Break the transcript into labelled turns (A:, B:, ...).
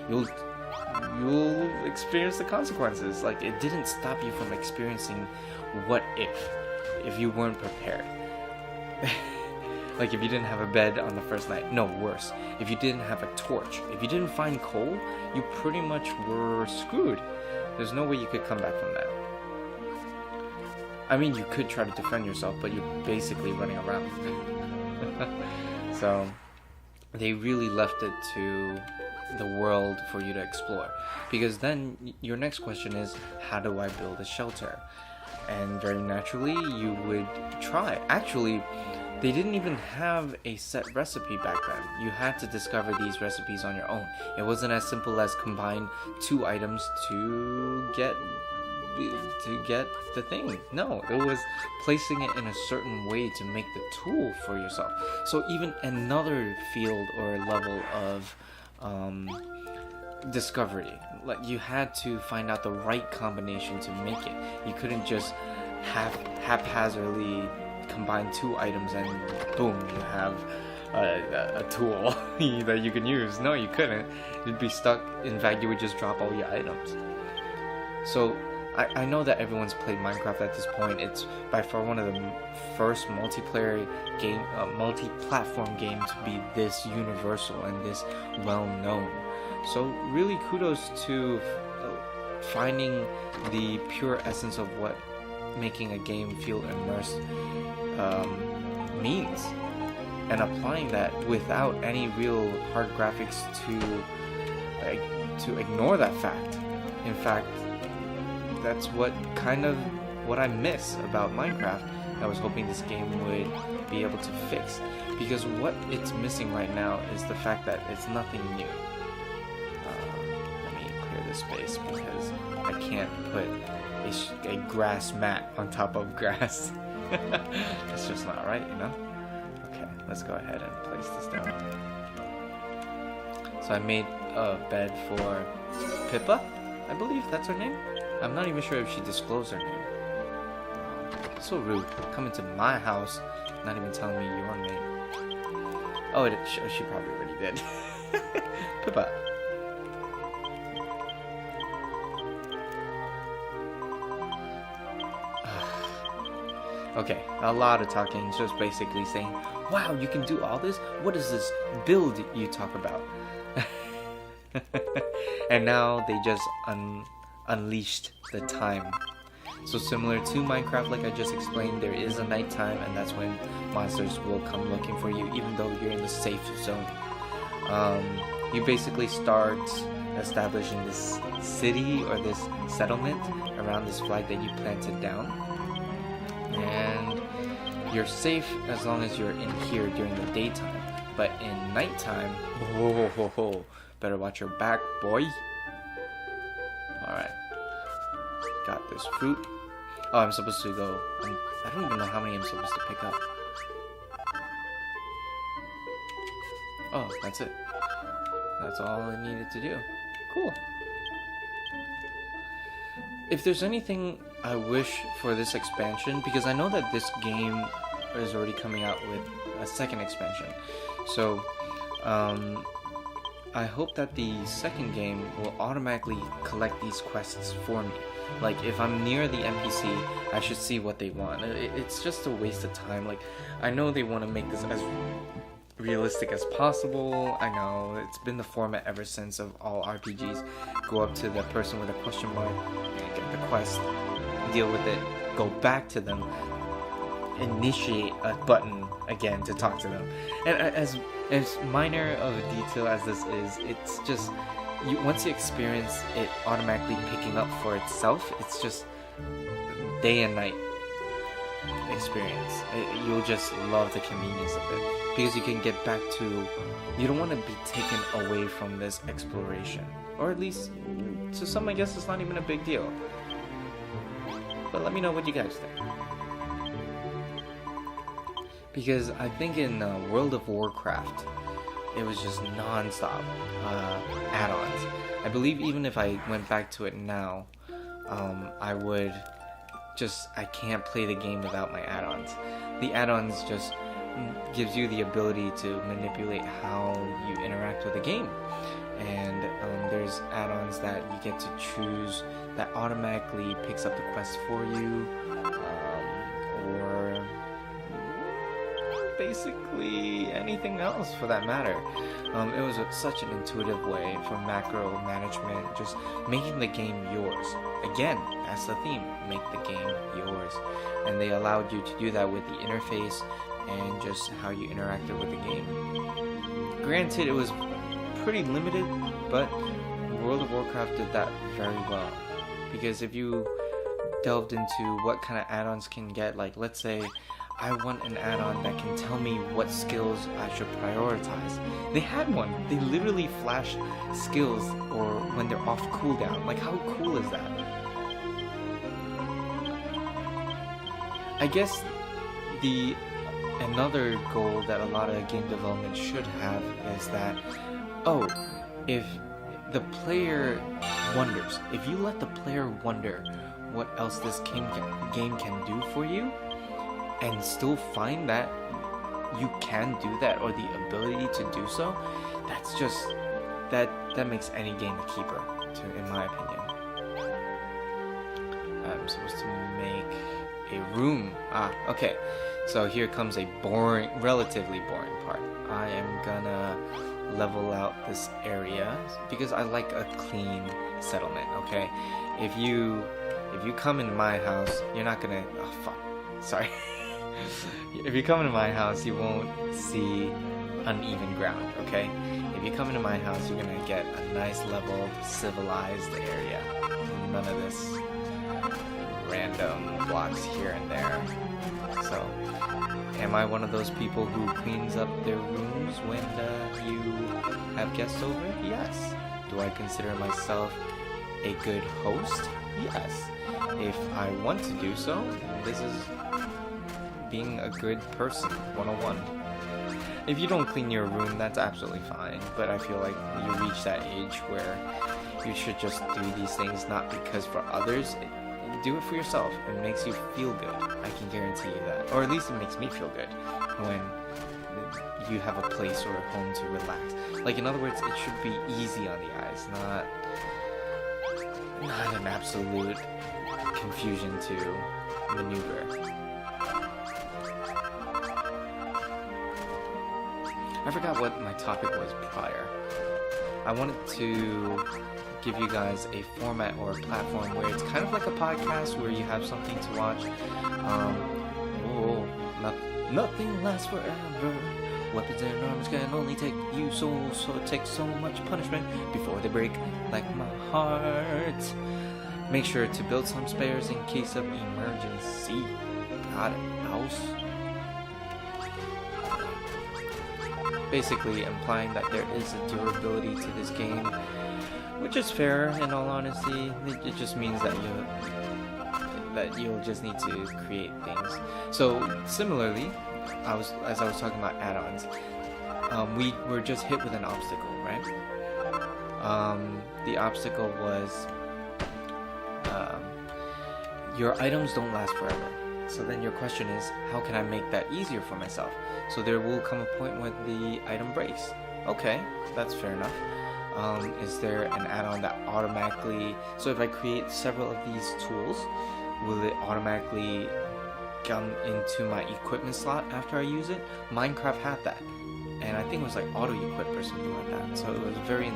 A: you'll experience the consequences. Like, it didn't stop you from experiencing what if you weren't prepared. Like, if you didn't have a bed on the first night. No, worse. If you didn't have a torch. If you didn't find coal, you pretty much were screwed. There's no way you could come back from that. I mean, you could try to defend yourself, but you're basically running around. So, they really left it to the world for you to explore. Because then, your next question is, how do I build a shelter? And very naturally, you would try. Actually, they didn't even have a set recipe back then. You had to discover these recipes on your own. It wasn't as simple as combine 2 items to get the thing. No, it was placing it in a certain way to make the tool for yourself. So even another field or level of discovery. Like, you had to find out the right combination to make it. You couldn't just haphazardly combine 2 items and boom, you have a tool that you can use. No, you couldn't. You'd be stuck. In fact, you would just drop all your items. So I know that everyone's played Minecraft at this point. It's by far one of the first multiplayer game, multi-platform game to be this universal and this well-known. So really kudos to finding the pure essence of what making a game feel immersed means, and applying that without any real hard graphics to ignore that fact. In fact, that's what I miss about Minecraft. I was hoping this game would be able to fix, because what it's missing right now is the fact that it's nothing new. Let me clear this space because I can't put a grass mat on top of grass. It's just not right, you know? Okay, let's go ahead and place this down. So I made a bed for Pippa, I believe that's her name. I'm not even sure if she disclosed her name. So rude, coming to my house, not even telling me your name. Oh, she probably already did. Pippa. Okay, a lot of talking, just basically saying, wow, you can do all this? What is this build you talk about? And now they just unleashed the time. So similar to Minecraft, like I just explained, there is a nighttime, and that's when monsters will come looking for you, even though you're in the safe zone. You basically start establishing this city or this settlement around this flag that you planted down. And you're safe as long as you're in here during the daytime. But in nighttime, better watch your back, boy. Alright. Got this fruit. Oh, I'm supposed to go. I don't even know how many I'm supposed to pick up. Oh, that's it. That's all I needed to do. Cool. If there's anything I wish for this expansion, because I know that this game is already coming out with a second expansion, so I hope that the second game will automatically collect these quests for me. Like, if I'm near the NPC, I should see what they want. It's just a waste of time. Like, I know they want to make this as realistic as possible. I know it's been the format ever since of all RPGs. Go up to the person with a question mark, get the quest, deal with it, go back to them, initiate a button again to talk to them. And as minor of a detail as this is, it's just, once you experience it automatically picking up for itself, it's just day and night experience. You'll just love the convenience of it, because you can get back to, you don't want to be taken away from this exploration, or at least to some I guess it's not even a big deal, but let me know what you guys think, because I think in World of Warcraft it was just non-stop add-ons. I believe even if I went back to it now, I can't play the game without my add-ons. The add-ons just gives you the ability to manipulate how you interact with the game. And there's add-ons that you get to choose that automatically picks up the quest for you, or basically anything else for that matter. It was such an intuitive way for macro management, just making the game yours. Again, that's the theme, make the game yours. And they allowed you to do that with the interface and just how you interacted with the game. Granted, it was pretty limited, but World of Warcraft did that very well. Because if you delved into what kind of add-ons can get, like let's say I want an add-on that can tell me what skills I should prioritize. They had one. They literally flash skills or when they're off cooldown. Like, how cool is that? I guess another goal that a lot of game development should have is that, oh, if the player wonders, if you let the player wonder what else this game can do for you, and still find that you can do that or the ability to do so, that's just that makes any game a keeper, in my opinion. I'm supposed to make a room. Okay. So here comes a relatively boring part. I am gonna level out this area because I like a clean settlement. Okay, if you come into my house, you're not gonna. Oh fuck. Sorry. If you come into my house, you won't see uneven ground, okay? If you come into my house, you're gonna get a nice leveled, civilized area. None of this random blocks here and there. So, am I one of those people who cleans up their rooms when you have guests over? Yes. Do I consider myself a good host? Yes. If I want to do so, this is being a good person 101. If you don't clean your room, that's absolutely fine, but I feel like you reach that age where you should just do these things not because for others. Do it for yourself. It makes you feel good. I can guarantee you that, or at least it makes me feel good when you have a place or a home to relax. Like, in other words, it should be easy on the eyes, not an absolute confusion to maneuver. I forgot what my topic was prior. I wanted to give you guys a format or a platform where it's kind of like a podcast where you have something to watch. Nothing lasts forever. Weapons and arms can only take you so take so much punishment before they break like my heart. Make sure to build some spares in case of emergency. Got it, house. Basically implying that there is a durability to this game, which is fair in all honesty. It just means that you'll just need to create things. So similarly, as I was talking about add-ons, we were just hit with an obstacle, right? The obstacle was your items don't last forever. So then your question is, how can I make that easier for myself? So there will come a point when the item breaks. Okay, that's fair enough. Is there an add-on that automatically... So if I create several of these tools, will it automatically come into my equipment slot after I use it? Minecraft had that. And I think it was like auto-equip or something like that. So it was very